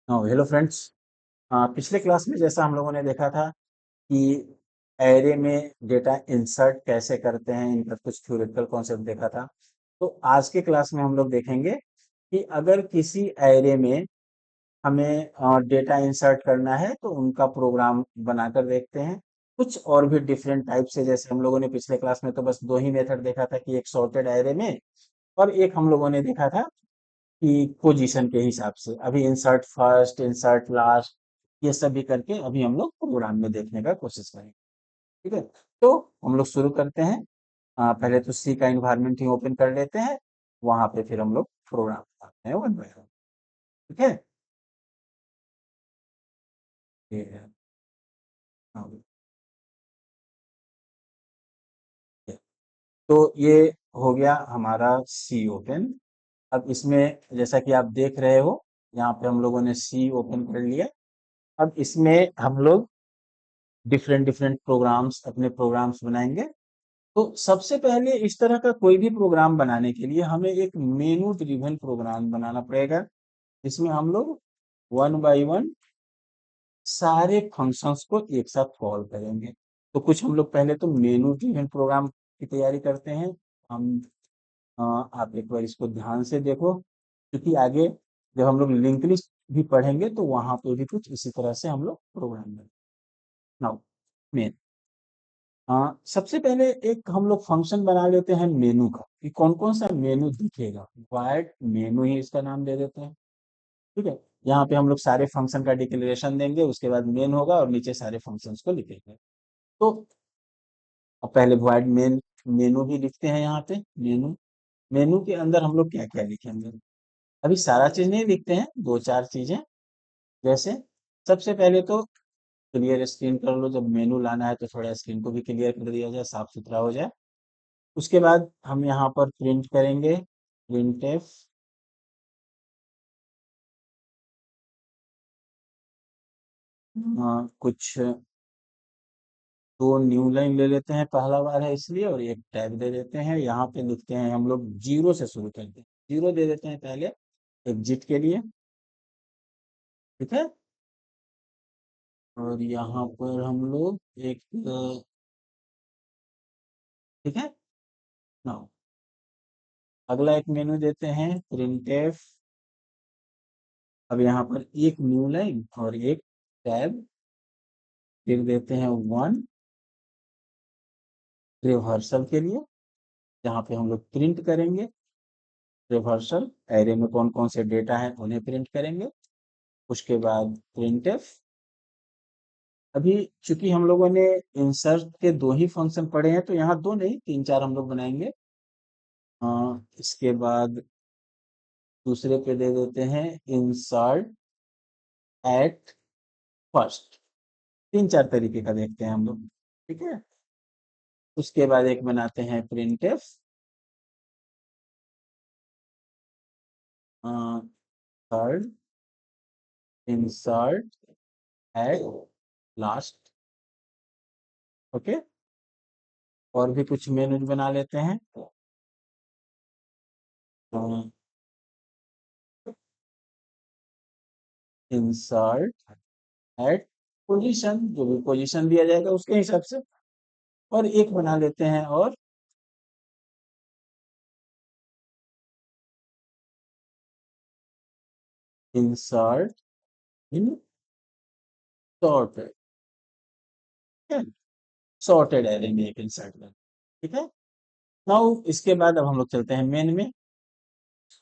Hello friends. पिछले class में जैसा हम लोगों ने देखा था कि एरे में डेटा इंसर्ट कैसे करते हैं, इनका कुछ थ्योरेटिकल कॉन्सेप्ट देखा था। तो आज के क्लास में हम लोग देखेंगे कि अगर किसी एरे में हमें डेटा इंसर्ट करना है तो उनका प्रोग्राम बनाकर देखते हैं। कुछ और भी डिफरेंट टाइप से, जैसे हम लोगों ने पिछले क्लास में तो बस दो ही मेथड देखा था कि एक सॉर्टेड एरे में और एक हम लोगों ने देखा था कि पोजीशन के हिसाब से। अभी इंसर्ट फर्स्ट, इंसर्ट लास्ट, ये सब भी करके अभी हम लोग प्रोग्राम में देखने का कोशिश करेंगे। ठीक है, तो हम लोग शुरू करते हैं। पहले तो सी का इन्वायरमेंट ही ओपन कर लेते हैं, वहां पे फिर हम लोग प्रोग्राम बनाते हैं वन बाय वन। ठीक है, ये है। हाँ, ये। तो ये हो गया हमारा सी ओपन। अब इसमें जैसा कि आप देख रहे हो, यहाँ पे हम लोगों ने सी ओपन कर लिया। अब इसमें हम लोग डिफरेंट डिफरेंट प्रोग्राम्स, अपने प्रोग्राम्स बनाएंगे। तो सबसे पहले इस तरह का कोई भी प्रोग्राम बनाने के लिए हमें एक मेनू ड्रिवन प्रोग्राम बनाना पड़ेगा, जिसमें हम लोग वन बाय वन सारे फंक्शंस को एक साथ कॉल करेंगे। तो कुछ हम लोग पहले तो मेनू ड्रिवन प्रोग्राम की तैयारी करते हैं। हम आप एक बार इसको ध्यान से देखो, क्योंकि आगे जब हम लोग लिंक लिस्ट भी पढ़ेंगे तो वहां पे भी कुछ इसी तरह से हम लोग प्रोग्राम बनाएंगे। नाउ मेन, सबसे पहले एक हम लोग फंक्शन बना लेते हैं मेनू का, कि कौन कौन सा मेनू दिखेगा। वाइड मेनू ही इसका नाम दे देते हैं। ठीक है, यहाँ पे हम लोग सारे फंक्शन का डिक्लेरेशन देंगे, उसके बाद मेन होगा और नीचे सारे फंक्शंस को लिखेंगे। तो अब पहले वाइड मेन मेनू भी लिखते हैं यहाँ पे। मेनू, मेनू के अंदर हम लोग क्या क्या लिखेंगे, अभी सारा चीज नहीं लिखते हैं, दो चार चीजें। जैसे सबसे पहले तो क्लियर स्क्रीन कर लो, जब मेनू लाना है तो थोड़ा स्क्रीन को भी क्लियर कर दिया जाए, साफ सुथरा हो जाए। उसके बाद हम यहाँ पर प्रिंट करेंगे, प्रिंट एफ। कुछ दो न्यू लाइन ले लेते हैं, पहला बार है इसलिए, और एक टैग दे देते हैं। यहाँ पे लिखते हैं हम लोग जीरो से शुरू करते हैं, जीरो दे देते हैं पहले एग्जिट के लिए। ठीक है, और यहाँ पर हम लोग एक ठीक है ना, अगला एक मेनू देते हैं प्रिंट एफ। अब यहाँ पर एक न्यू लाइन और एक टैब, फिर देते हैं वन रिवर्सल के लिए, जहाँ पे हम लोग प्रिंट करेंगे रिवर्सल, एरे में कौन कौन से डेटा है उन्हें प्रिंट करेंगे। उसके बाद प्रिंटफ। अभी चूंकि हम लोगों ने इंसर्ट के दो ही फंक्शन पढ़े हैं, तो यहाँ दो नहीं तीन चार हम लोग बनाएंगे। इसके बाद दूसरे पे दे देते हैं इंसर्ट एट फर्स्ट। तीन चार तरीके का देखते हैं हम लोग। ठीक है, उसके बाद एक बनाते हैं printf third insert at last. Okay, और भी कुछ मेनू बना लेते हैं। इंसर्ट एट पोजीशन, जो भी पोजीशन दिया जाएगा उसके हिसाब से। और एक बना लेते हैं, और इंसर्ट इन सॉर्टेड। सॉर्टेड एरे में एक इंसर्ट कर। ठीक है, नाउ इसके बाद अब हम लोग चलते हैं मेन में।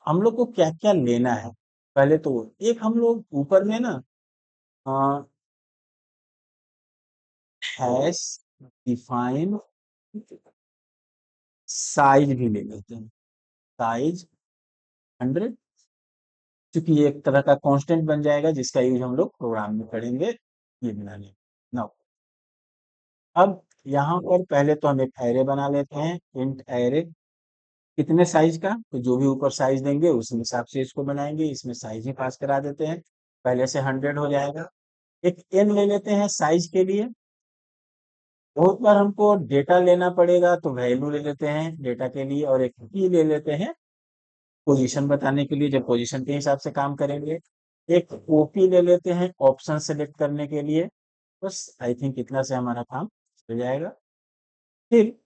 हम लोग को क्या क्या लेना है, पहले तो एक हम लोग ऊपर में ना हैश डिफाइन साइज भी ले लेते हैं, साइज 100, क्योंकि ये एक तरह का कांस्टेंट बन जाएगा जिसका यूज हम लोग प्रोग्राम में करेंगे, ये बनाने। नाउ अब यहाँ पर पहले तो हम एक एरे बना लेते हैं, इंट एरे। कितने साइज का, तो जो भी ऊपर साइज देंगे उस हिसाब से इसको बनाएंगे, इसमें साइज ही पास करा देते हैं, पहले से 100 हो जाएगा। एक एन ले लेते हैं साइज के लिए। बहुत बार हमको डेटा लेना पड़ेगा तो वैल्यू ले लेते हैं डेटा के लिए, और एक की ले लेते हैं पोजीशन बताने के लिए, जब पोजीशन के हिसाब से काम करेंगे। एक ओपी ले लेते हैं ऑप्शन सेलेक्ट करने के लिए। बस आई थिंक इतना से हमारा काम हो जाएगा। फिर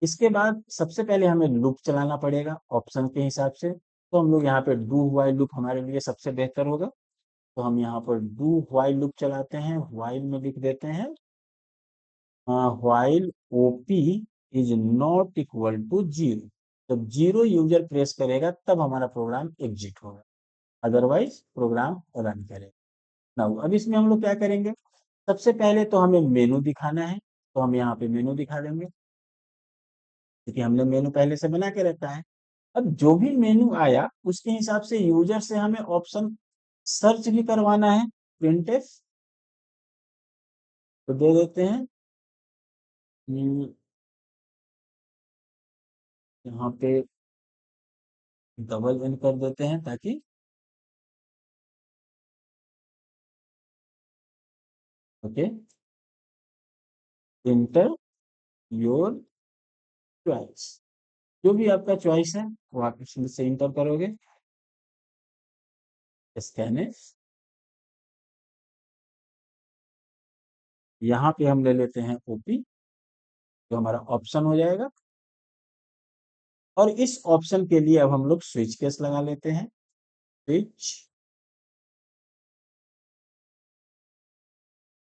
इसके बाद सबसे पहले हमें लूप चलाना पड़ेगा ऑप्शन के हिसाब से, तो हम लोग यहाँ पे डू व्हाइल लूप हमारे लिए सबसे बेहतर होगा। तो हम यहाँ पर डू व्हाइल लूप चलाते हैं, व्हाइल में लिख देते हैं while OP is not equal to zero. जब जीरो यूजर प्रेस करेगा तब हमारा प्रोग्राम एग्जिट होगा, अदरवाइज प्रोग्राम रन करेगा। नाउ अब इसमें हम लोग क्या करेंगे, सबसे पहले तो हमें मेनू दिखाना है, तो हम यहाँ पे मेनू दिखा देंगे क्योंकि हमने मेनू पहले से बना के रखा है। अब जो भी मेनू आया उसके हिसाब से यूजर से हमें ऑप्शन सर्च भी करवाना है, प्रिंटफ तो दे देते हैं यहाँ पे डबल एन कर देते हैं ताकि ओके इंटर योर चॉइस, जो भी आपका चॉइस है वो आप इसमें से इंटर करोगे। स्कैन है, यहाँ पे हम ले लेते हैं ओपी, जो हमारा ऑप्शन हो जाएगा। और इस ऑप्शन के लिए अब हम लोग स्विच केस लगा लेते हैं, स्विच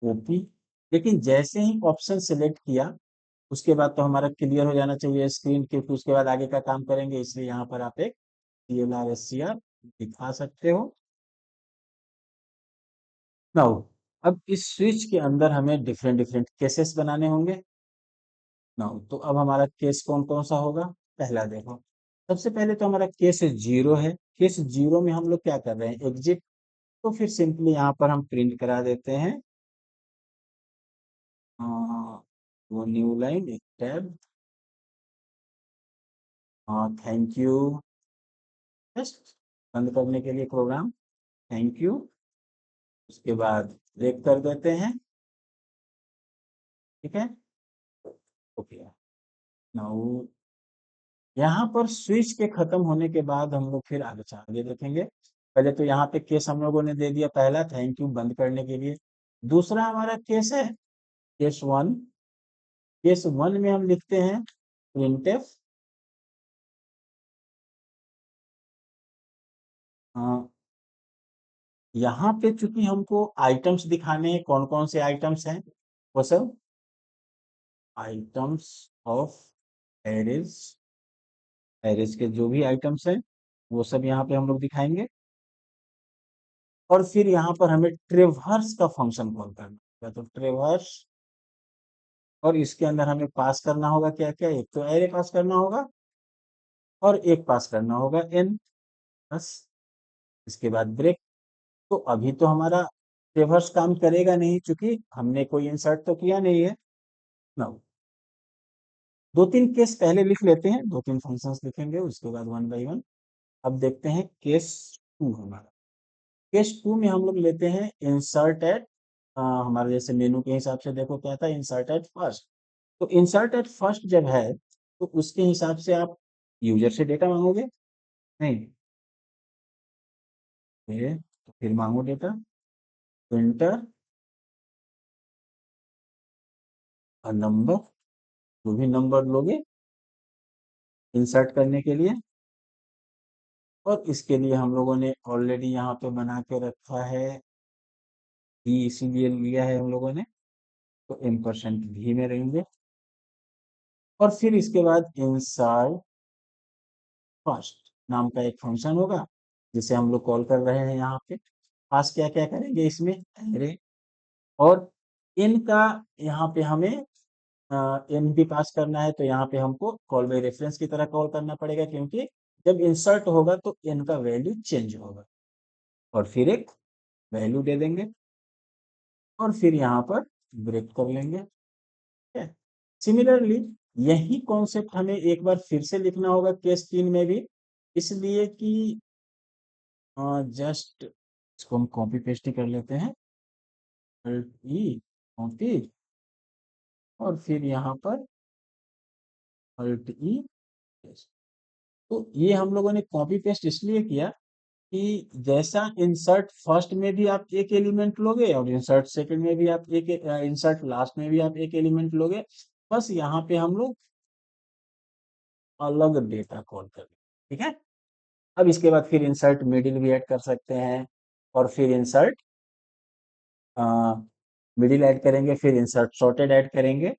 ओपी। लेकिन जैसे ही ऑप्शन सिलेक्ट किया उसके बाद तो हमारा क्लियर हो जाना चाहिए स्क्रीन, क्योंकि उसके बाद आगे का काम करेंगे, इसलिए यहाँ पर आप एक CLR SCR दिखा सकते हो। नाउ अब इस स्विच के अंदर हमें डिफरेंट डिफरेंट केसेस बनाने होंगे। नाउ तो अब हमारा केस कौन कौन सा होगा, पहला देखो, सबसे पहले तो हमारा केस जीरो है। केस जीरो में हम लोग क्या कर रहे हैं, एग्जिट। तो फिर सिंपली यहाँ पर हम प्रिंट करा देते हैं वो न्यू लाइन एक टैब, थैंक यू, जस्ट बंद करने के लिए प्रोग्राम, थैंक यू। उसके बाद ब्रेक कर देते हैं, ठीक है, ओके। नाउ यहाँ पर स्विच के खत्म होने के बाद हम लोग फिर आगे देखेंगे। पहले तो यहाँ पे केस हम लोगों ने दे दिया पहला, थैंक यू बंद करने के लिए। दूसरा हमारा केस है केस वन। केस वन में हम लिखते हैं प्रिंटफ, यहाँ पे चूंकि हमको आइटम्स दिखाने हैं, कौन कौन से आइटम्स हैं, वो सब आइटम्स ऑफ एरेज, एरेज के जो भी आइटम्स हैं वो सब यहाँ पे हम लोग दिखाएंगे। और फिर यहाँ पर हमें ट्रेवर्स का फंक्शन कॉल करना है, तो ट्रेवर्स, और इसके अंदर हमें पास करना होगा क्या क्या, एक तो एरे पास करना होगा और एक पास करना होगा एन, बस। इसके बाद ब्रेक। तो अभी तो हमारा ट्रेवर्स काम करेगा नहीं क्योंकि हमने कोई इंसर्ट तो किया नहीं है ना। दो तीन केस पहले लिख लेते हैं, दो तीन फंक्शंस लिखेंगे उसके बाद वन बाय वन। अब देखते हैं केस टू हमारा। केस टू में हम लोग लेते हैं इंसर्ट एट, हमारे जैसे मेनू के हिसाब से देखो क्या था, इंसर्ट एट फर्स्ट। तो इंसर्ट एट फर्स्ट जब है तो उसके हिसाब से आप यूजर से डेटा मांगोगे, नहीं, तो फिर मांगो डेटा, इंटर नंबर, जो भी नंबर लोगे इंसर्ट करने के लिए। और इसके लिए हम लोगों ने ऑलरेडी यहाँ पे बना के रखा है भी, इसीलिए लिया है हम लोगों ने, तो M% भी में रहेंगे। और फिर इसके बाद इंसर्ट फर्स्ट नाम का एक फंक्शन होगा जिसे हम लोग कॉल कर रहे हैं यहाँ पे। पास क्या क्या करेंगे इसमें, एरे, और इनका यहाँ पे हमें एन भी पास करना है, तो यहाँ पे हमको कॉल बाय रेफरेंस की तरह कॉल करना पड़ेगा क्योंकि जब इंसर्ट होगा तो एन का वैल्यू चेंज होगा। और फिर एक वैल्यू दे देंगे और फिर यहाँ पर ब्रेक कर लेंगे, ठीक है। सिमिलरली यही कॉन्सेप्ट हमें एक बार फिर से लिखना होगा केस 3 में भी, इसलिए कि जस्ट इसको हम कॉपी पेस्ट ही कर लेते हैं, ई कॉपी, और फिर यहाँ पर अल्ट ई पेस्ट। तो ये हम लोगों ने कॉपी पेस्ट इसलिए किया कि जैसा इंसर्ट फर्स्ट में भी आप एक एलिमेंट लोगे और इंसर्ट सेकंड में भी आप एक, इंसर्ट लास्ट में भी आप एक एलिमेंट लोगे, बस यहाँ पे हम लोग अलग डेटा कॉल करेंगे। ठीक है। अब इसके बाद फिर इंसर्ट मिडिल भी ऐड कर सकते हैं, और फिर इंसर्ट मिडिल ऐड करेंगे, फिर इंसर्ट सॉर्टेड ऐड करेंगे।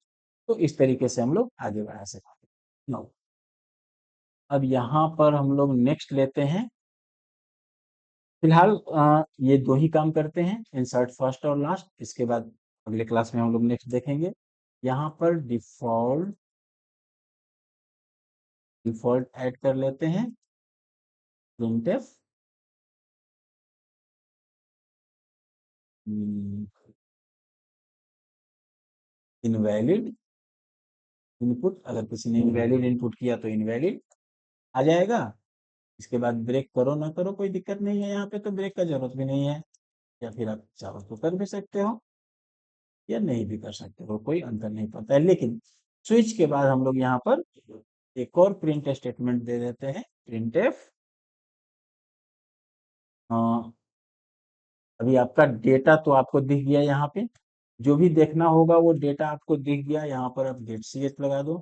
तो इस तरीके से हम लोग आगे बढ़ा सकते हैं। नो, अब यहाँ पर हम लोग नेक्स्ट लेते हैं। फिलहाल ये दो ही काम करते हैं, इंसर्ट फर्स्ट और लास्ट। इसके बाद अगले क्लास में हम लोग नेक्स्ट देखेंगे। यहाँ पर डिफॉल्ट डिफॉल्ट ऐड कर लेते हैं, प्रिंटफ इनवैलिड इनपुट। अगर किसी ने इनवैलिड इनपुट किया तो इनवैलिड आ जाएगा। इसके बाद ब्रेक करो ना करो कोई दिक्कत नहीं है, यहाँ पे तो ब्रेक का जरूरत भी नहीं है। या फिर आप चाहो तो कर भी सकते हो या नहीं भी कर सकते हो, कोई अंतर नहीं पड़ता है। लेकिन स्विच के बाद हम लोग यहाँ पर एक और प्रिंट स्टेटमेंट दे देते हैं, प्रिंटफ। अभी आपका डेटा तो आपको दिख गया यहाँ पे, जो भी देखना होगा वो डेटा आपको दिख गया। यहाँ पर आप गेट सी एच लगा दो,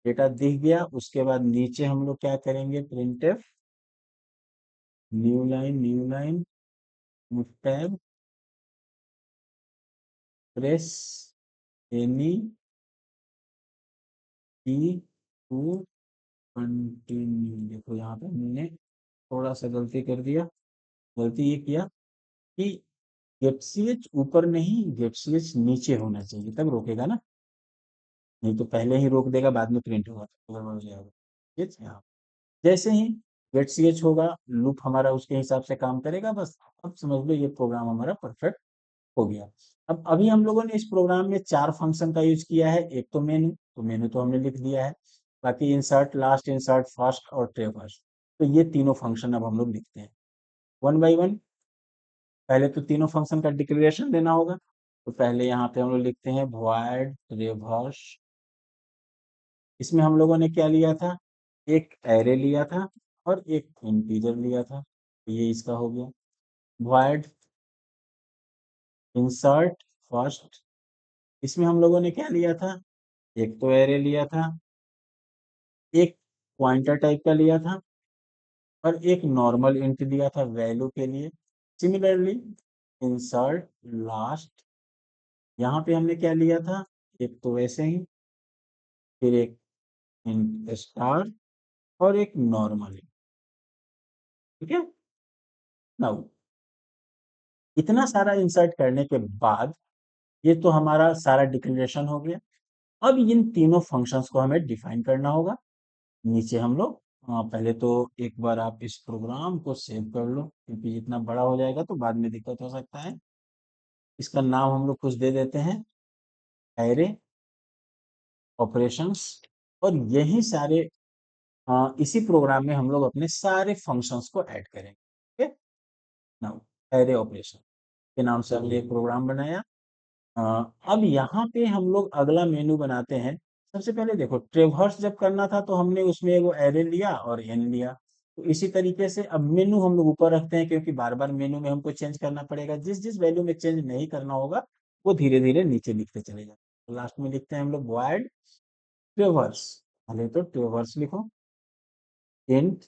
डेटा दिख गया। उसके बाद नीचे हम लोग क्या करेंगे, printf new line tab press any की टू कंटिन्यू। देखो यहाँ पे हमने थोड़ा सा गलती कर दिया। गलती ये किया कि गेट सी एच ऊपर नहीं, गेट सी एच नीचे होना चाहिए, तब रोकेगा ना। नहीं तो पहले ही रोक देगा, बाद में प्रिंट होगा तो गड़बड़ हो जाएगा। ठीक है। हाँ। जैसे ही गेट सी एच होगा, लूप हमारा उसके हिसाब से काम करेगा बस। अब समझ लो ये प्रोग्राम हमारा परफेक्ट हो गया। अब अभी हम लोगों ने इस प्रोग्राम में चार फंक्शन का यूज किया है। एक तो मेनू, तो मेनू तो हमने लिख दिया है। बाकी इंसर्ट लास्ट, इंसर्ट फर्स्ट और ट्रेवर्स, तो ये तीनों फंक्शन अब हम लोग लिखते हैं वन बाई वन। पहले तो तीनों फंक्शन का डिक्लेरेशन देना होगा। तो पहले यहाँ पे हम लोग लिखते हैं void reverse। इसमें हम लोगों ने क्या लिया था, एक एरे लिया था और एक इंटीजर लिया था। तो ये इसका हो गया। void insert फर्स्ट, इसमें हम लोगों ने क्या लिया था, एक तो एरे लिया था, एक पॉइंटर टाइप का लिया था और एक नॉर्मल इंट दिया था वैल्यू के लिए। सिमिलरली इंसर्ट लास्ट, यहाँ पे हमने क्या लिया था, एक तो वैसे ही, फिर एक इंट स्टार और एक नॉर्मल। ठीक है। नाउ इतना सारा इंसर्ट करने के बाद ये तो हमारा सारा डिक्लेरेशन हो गया। अब इन तीनों फंक्शंस को हमें डिफाइन करना होगा। नीचे हम लोग पहले तो एक बार आप इस प्रोग्राम को सेव कर लो, क्योंकि जितना बड़ा हो जाएगा तो बाद में दिक्कत हो सकता है। इसका नाम हम लोग कुछ दे देते हैं, एरे ऑपरेशंस। और यही सारे इसी प्रोग्राम में हम लोग अपने सारे फंक्शंस को ऐड करेंगे। ओके। नाउ एरे ऑपरेशन के नाम से हमने एक प्रोग्राम बनाया। अ, अब यहाँ पे हम लोग अगला मेनू बनाते हैं। सबसे पहले देखो, ट्रेवर्स जब करना था तो हमने उसमें एगो एरे लिया और एन लिया। तो इसी तरीके से अब मेनू हम लोग ऊपर रखते हैं, क्योंकि बार बार मेनू में हमको चेंज करना पड़ेगा। जिस जिस वैल्यू में चेंज नहीं करना होगा वो धीरे धीरे नीचे लिखते चले जाए। तो लास्ट में लिखते हैं हम लोग void ट्रेवर्स। पहले तो ट्रेवर्स लिखो, इंट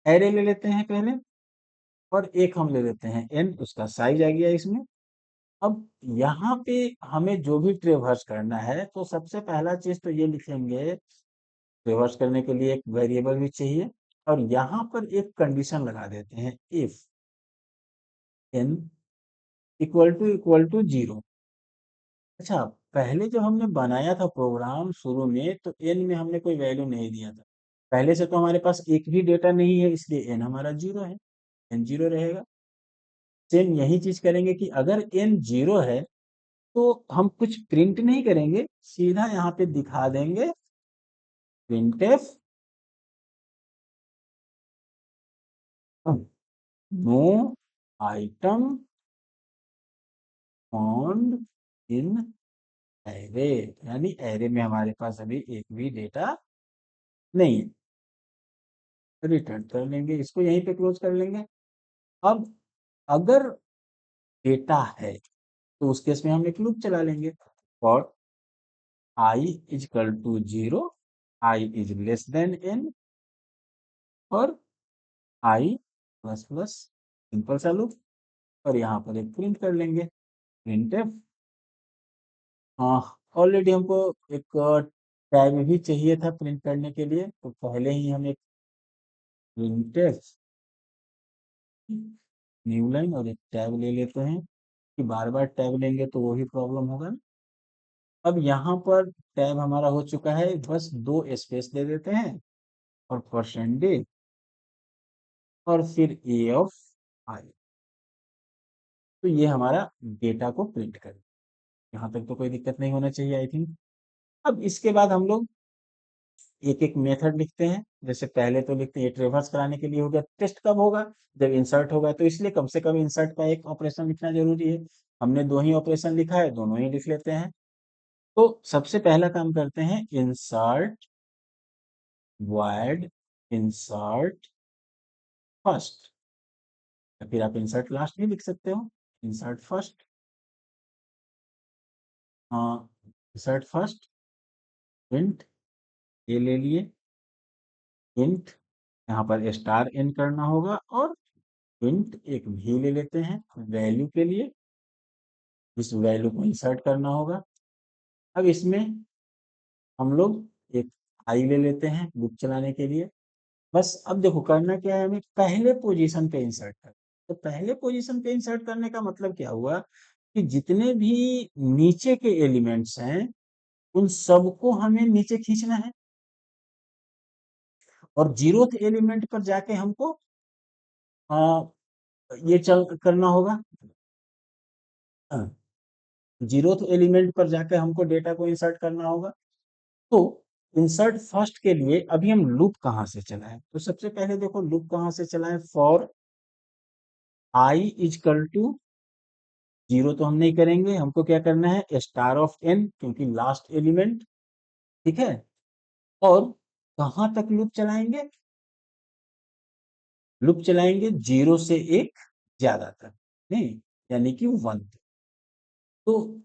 एरे ले लेते हैं पहले, और एक हम ले लेते हैं एन, उसका साइज आ गया इसमें। अब यहाँ पे हमें जो भी ट्रेवर्स करना है तो सबसे पहला चीज तो ये लिखेंगे, ट्रेवर्स करने के लिए एक वेरिएबल भी चाहिए। और यहाँ पर एक कंडीशन लगा देते हैं, if N equal to zero. अच्छा, पहले जब हमने बनाया था प्रोग्राम शुरू में तो एन में हमने कोई वैल्यू नहीं दिया था। पहले से तो हमारे पास एक भी डेटा नहीं है, इसलिए एन हमारा जीरो है, एन जीरो रहेगा। सेम यही चीज करेंगे कि अगर एन जीरो है तो हम कुछ प्रिंट नहीं करेंगे, सीधा यहाँ पे दिखा देंगे printf no item found in array. यानी एरे में हमारे पास अभी एक भी डेटा नहीं है। रिटर्न कर लेंगे, इसको यहीं पे क्लोज कर लेंगे। अब अगर डेटा है तो उस केस में हम एक लूप चला लेंगे for I is equal to 0, I is less than n और I प्लस प्लस सिंपल सा लूप और यहाँ पर एक प्रिंट कर लेंगे प्रिंट एफ। ऑलरेडी हमको एक टैग भी चाहिए था प्रिंट करने के लिए, तो पहले ही हम एक प्रिंट एफ न्यू लाइन और एक टैग ले लेते हैं कि बार बार टैग लेंगे तो वही प्रॉब्लम होगा ना। अब यहाँ पर टैब हमारा हो चुका है, बस दो स्पेस दे देते हैं और परसेंटेज और फिर ए ऑफ आई, तो ये हमारा डेटा को प्रिंट करे। यहाँ तक तो कोई दिक्कत नहीं होना चाहिए आई थिंक। अब इसके बाद हम लोग एक एक मेथड लिखते हैं, जैसे पहले तो लिखते हैं ये ट्रेवर्स कराने के लिए हो गया, टेस्ट कब होगा जब इंसर्ट होगा, तो इसलिए कम से कम इंसर्ट का एक ऑपरेशन लिखना जरूरी है। हमने दो ही ऑपरेशन लिखा है, दोनों ही लिख लेते हैं। तो सबसे पहला काम करते हैं इंसर्ट वॉइड इंसर्ट फर्स्ट, या फिर आप इंसर्ट लास्ट भी लिख सकते हो, insert first. Insert first print ये ले लिए इंट, यहाँ पर स्टार एन करना होगा और इंट एक भी ले लेते हैं वैल्यू के लिए, इस वैल्यू को इंसर्ट करना होगा। अब इसमें हम लोग एक आई ले लेते हैं लूप चलाने के लिए। बस अब देखो करना क्या है, हमें पहले पोजीशन पे इंसर्ट करना। तो पहले पोजीशन पे इंसर्ट करने का मतलब क्या हुआ कि जितने भी नीचे के एलिमेंट्स हैं उन सबको हमें नीचे खींचना है और जीरोथ एलिमेंट पर जाके हमको ये चल करना होगा। जीरोथ एलिमेंट पर जाके हमको डेटा को इंसर्ट करना होगा। तो इंसर्ट फर्स्ट के लिए अभी हम लूप कहाँ से चलाएं, तो सबसे पहले देखो लूप कहाँ से चलाएं, for I equal to zero तो हम नहीं करेंगे, हमको क्या करना है स्टार ऑफ एन क्योंकि लास्ट एलिमेंट, ठीक है। और कहाँ तक लूप चलाएंगे, लूप चलाएंगे जीरो से एक ज्यादा तक, नहीं यानी कि वन तक। तो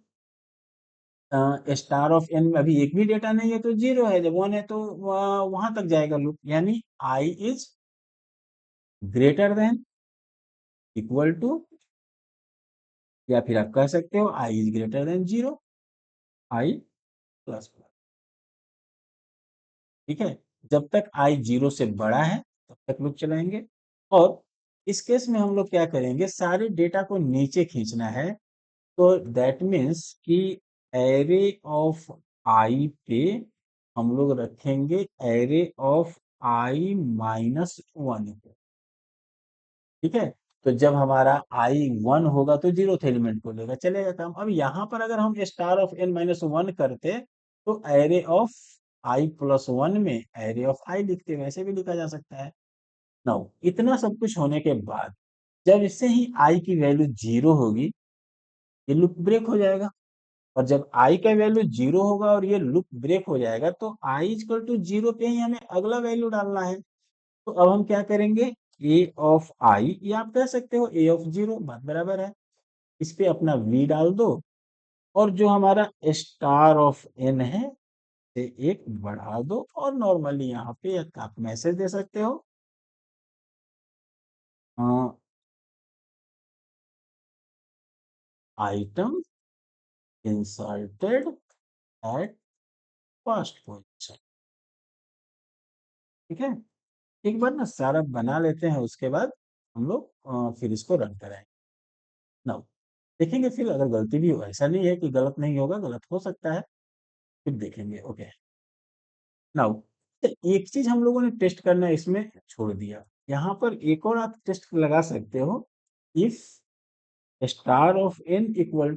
स्टार ऑफ एन में अभी एक भी डेटा नहीं है तो जीरो है, जब वन है तो वहां तक जाएगा लूप, यानी i is greater than equal to, या फिर आप कह सकते हो i is greater than zero, i plus plus, ठीक है। जब तक आई जीरो से बड़ा है तब तक लूप चलाएंगे। और इस केस में हम लोग क्या करेंगे, सारे डेटा को नीचे खींचना है, तो दैट मीन्स कि एरे ऑफ आई पे हम लोग रखेंगे array of I minus one, ठीक है। तो जब हमारा आई वन होगा तो जीरो एलिमेंट को लेगा, चलेगा काम। अब यहाँ पर अगर हम star of N minus one करते तो array of I plus one में एरे ऑफ आई लिखते, वैसे भी लिखा जा सकता है। नाउ इतना सब कुछ होने के बाद जब इससे ही आई की वैल्यू जीरो होगी ये लूप ब्रेक हो जाएगा, और जब आई का वैल्यू जीरो होगा और ये लूप ब्रेक हो जाएगा तो आई इक्वल टू जीरो पे ही हमें अगला वैल्यू डालना है। तो अब हम क्या करेंगे, ए ऑफ आई, या आप कह सकते हो ए ऑफ जीरो, बात बराबर है। इस पे अपना वी डाल दो और जो हमारा स्टार ऑफ एन है से एक बढ़ा दो, और नॉर्मली यहाँ पे एक आप मैसेज दे सकते हो item inserted at first position, ठीक है। एक बार ना सारा बना लेते हैं, उसके बाद हम लोग फिर इसको रन कराएंगे। नाउ देखेंगे फिर अगर गलती भी हो, ऐसा नहीं है कि गलत नहीं होगा, गलत हो सकता है, फिर देखेंगे। ओके नाउ एक चीज हम लोगों ने टेस्ट करना इसमें छोड़ दिया, यहाँ पर एक और आप टेस्ट लगा सकते हो, if star of N equal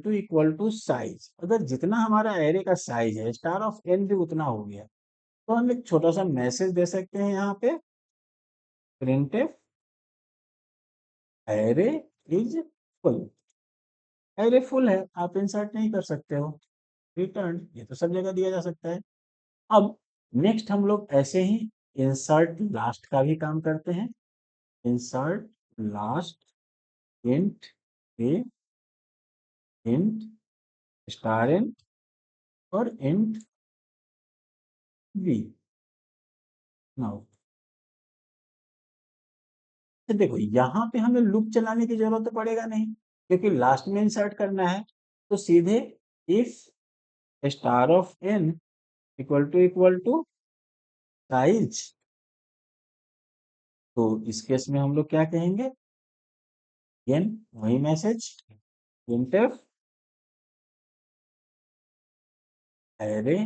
to size, अगर जितना हमारा एरे का साइज है स्टार ऑफ एन भी उतना हो गया तो हम एक छोटा सा मैसेज दे सकते हैं यहाँ पे, printf array is full. Array full है, आप इंसर्ट नहीं कर सकते हो, रिटर्न, ये तो सब जगह दिया जा सकता है। अब नेक्स्ट हम लोग ऐसे ही इंसर्ट लास्ट का भी काम करते हैं, इंसर्ट लास्ट इंट ए, इंट स्टार एन और इंट बी। नाउ तो देखो यहाँ पे हमें लूप चलाने की जरूरत तो पड़ेगा नहीं, क्योंकि लास्ट में इंसर्ट करना है। तो सीधे if star of N equal to size, तो इस केस में हम लोग क्या कहेंगे, एन वही message, printf array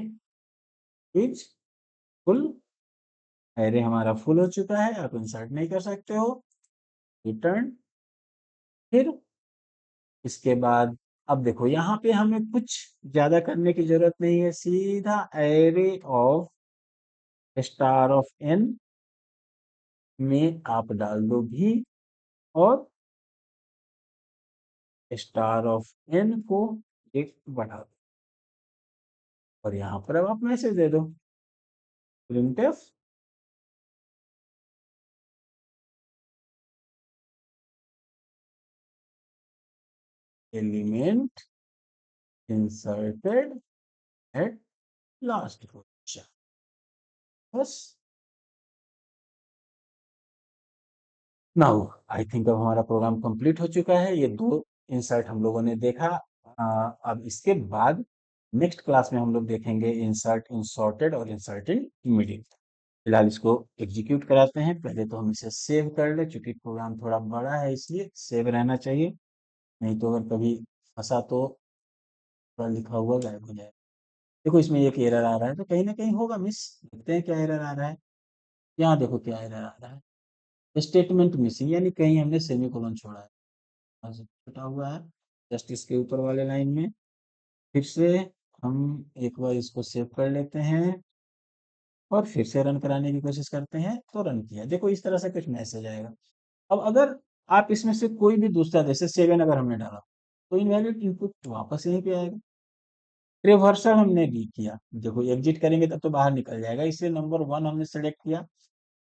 is full. Array हमारा फुल हो चुका है, आप इंसर्ट नहीं कर सकते हो। रिटर्न। फिर इसके बाद अब देखो यहाँ पे हमें कुछ ज्यादा करने की जरूरत नहीं है, सीधा array of star of N में आप डाल दो भी, और स्टार ऑफ एन को एक बढ़ा दो, और यहाँ पर अब आप मैसेज दे दो, printf element inserted at last position. बस। नाउ आई थिंक अब हमारा प्रोग्राम कंप्लीट हो चुका है, ये दो इंसर्ट हम लोगों ने देखा। अब इसके बाद नेक्स्ट क्लास में हम लोग देखेंगे इंसर्ट इन सॉर्टेड और इंसर्ट इन इमीडिएट। फिलहाल इसको एग्जीक्यूट कराते हैं, पहले तो हम इसे सेव कर ले, क्योंकि प्रोग्राम थोड़ा बड़ा है इसलिए सेव रहना चाहिए, नहीं तो अगर कभी फंसा तो पूरा लिखा हुआ गायब हो जाए। देखो इसमें एक एरर आ रहा है, तो कहीं ना कहीं होगा मिस, देखते हैं क्या एरर आ रहा है। यहाँ देखो क्या एरर आ रहा है, स्टेटमेंट मिसिंग, यानी कहीं हमने सेमीकोलन छोड़ा है, यहाँ से छुटा हुआ है जस्ट इसके ऊपर वाले लाइन में। फिर से हम एक बार इसको सेव कर लेते हैं और फिर से रन कराने की कोशिश करते हैं, तो रन किया, देखो इस तरह से कुछ मैसेज आएगा। अब अगर आप इसमें से कोई भी दूसरा, जैसे 7 अगर हमने डाला, तो इनवैलिड इनपुट वापस यहीं पे आएगा। रिवर्सल हमने भी किया, देखो एग्जिट करेंगे तब तो बाहर निकल जाएगा, इसलिए नंबर 1 हमने सेलेक्ट किया।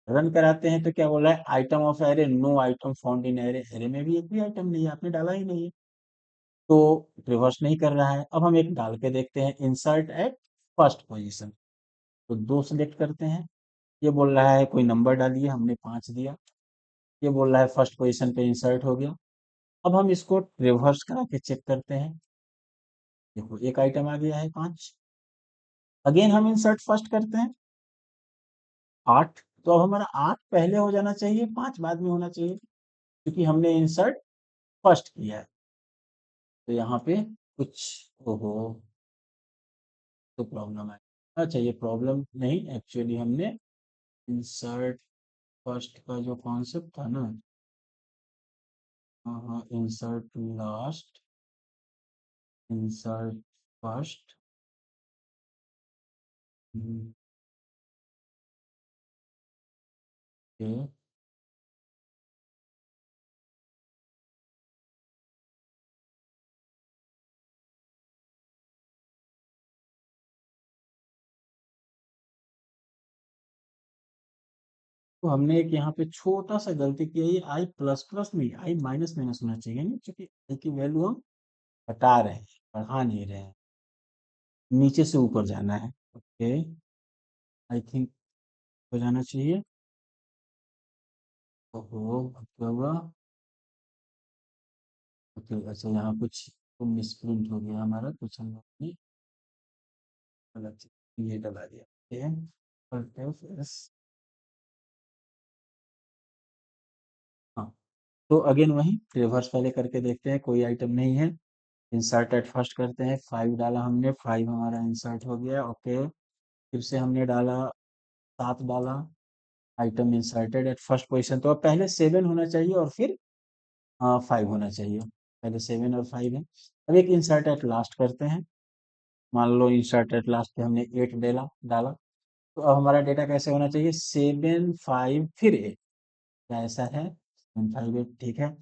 रन कराते हैं तो क्या बोल रहा है, item of array, no item found in array, array में भी एक भी आइटम नहीं है, आपने डाला ही नहीं है, तो रिवर्स नहीं कर रहा है। अब हम एक डाल के देखते हैं, इंसर्ट एट फर्स्ट पोजीशन, तो 2 सेलेक्ट करते हैं। ये बोल रहा है कोई नंबर डालिए, हमने 5 दिया। ये बोल रहा है फर्स्ट पोजीशन पे इंसर्ट हो गया। अब हम इसको रिवर्स करा के चेक करते हैं, देखो एक आइटम आ गया है 5। अगेन हम इंसर्ट फर्स्ट करते हैं, 8। तो अब हमारा 8 पहले हो जाना चाहिए, 5 बाद में होना चाहिए, क्योंकि हमने इंसर्ट फर्स्ट किया है। तो यहाँ पे कुछ, ओहो, तो प्रॉब्लम है। अच्छा, ये प्रॉब्लम नहीं, एक्चुअली हमने इंसर्ट फर्स्ट का जो कॉन्सेप्ट था ना, हाँ हाँ, insert last, insert first, okay. तो हमने एक यहाँ पे छोटा सा गलती किया, ये आई प्लस प्लस नहीं, आई माइनस माइनस होना चाहिए ना, क्योंकि आई की वैल्यू हम हटा रहे हैं, बढ़ा नहीं रहे हैं, नीचे से ऊपर जाना है। ओके, आई थिंक हो जाना चाहिए। ओहो, अब क्या हुआ? ओके, अच्छा यहाँ कुछ तो मिसप्रिंट हो गया हमारा, कुछ हम लोग ने गलत ये डला दिया। ओके, Alt F S, हाँ। तो अगेन वही रिवर्स पहले करके देखते हैं, कोई आइटम नहीं है। इंसर्ट एट फर्स्ट करते हैं, 5 डाला हमने, 5 हमारा इंसर्ट हो गया। ओके, फिर से हमने डाला, 7 डाला, item inserted at first position, तो अब पहले 7 होना चाहिए और फिर 5 होना चाहिए, पहले 7 और 5 है। अब एक इंसर्ट एट लास्ट करते हैं, मान लो इंसर्ट एट लास्ट पे हमने 8 डाला डाला, तो अब हमारा डेटा कैसे होना चाहिए, 7 5 फिर 8, क्या ऐसा है, 7 5 8, ठीक है।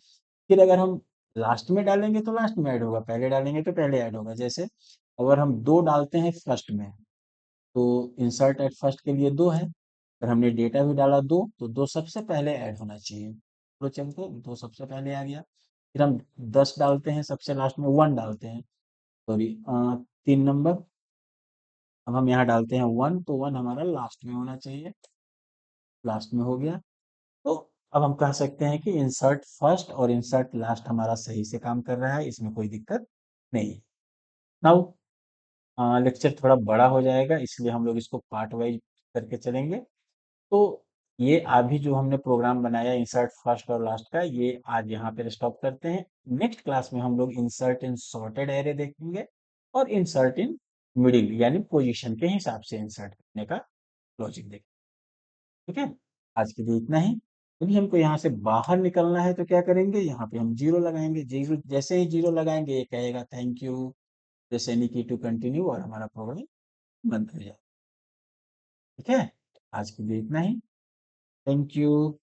फिर अगर हम लास्ट में डालेंगे तो लास्ट में ऐड होगा, पहले डालेंगे तो पहले ऐड होगा। जैसे अगर हम 2 डालते हैं फर्स्ट में, तो इंसर्ट एट फर्स्ट के लिए 2 है, अगर हमने डेटा भी डाला 2, तो 2 सबसे पहले ऐड होना चाहिए, तो चलते 2 सबसे पहले आ गया। फिर हम 10 डालते हैं, सबसे लास्ट में 1 डालते हैं, सॉरी 3 नंबर, अब हम यहाँ डालते हैं 1, तो 1 हमारा लास्ट में होना चाहिए, लास्ट में हो गया। तो अब हम कह सकते हैं कि इंसर्ट फर्स्ट और इंसर्ट लास्ट हमारा सही से काम कर रहा है, इसमें कोई दिक्कत नहीं है। नाउ लेक्चर थोड़ा बड़ा हो जाएगा, इसलिए हम लोग इसको पार्ट वाइज करके चलेंगे। तो ये अभी जो हमने प्रोग्राम बनाया इंसर्ट फर्स्ट और लास्ट का, ये आज यहाँ पे स्टॉप करते हैं। नेक्स्ट क्लास में हम लोग इंसर्ट इन सॉर्टेड एरे देखेंगे और इंसर्ट इन मिडिल यानी पोजीशन के हिसाब से इंसर्ट करने का लॉजिक देखेंगे। ठीक है, आज के लिए इतना ही। यदि हमको यहाँ से बाहर निकलना है तो क्या करेंगे, यहाँ पे हम जीरो लगाएंगे, जीरो जैसे ही जीरो लगाएंगे ये कहेगा थैंक यू, जैसे नहीं की टू कंटिन्यू, और हमारा प्रोग्राम बंद हो जाए। ठीक है, आज के लिए इतना ही। Thank you.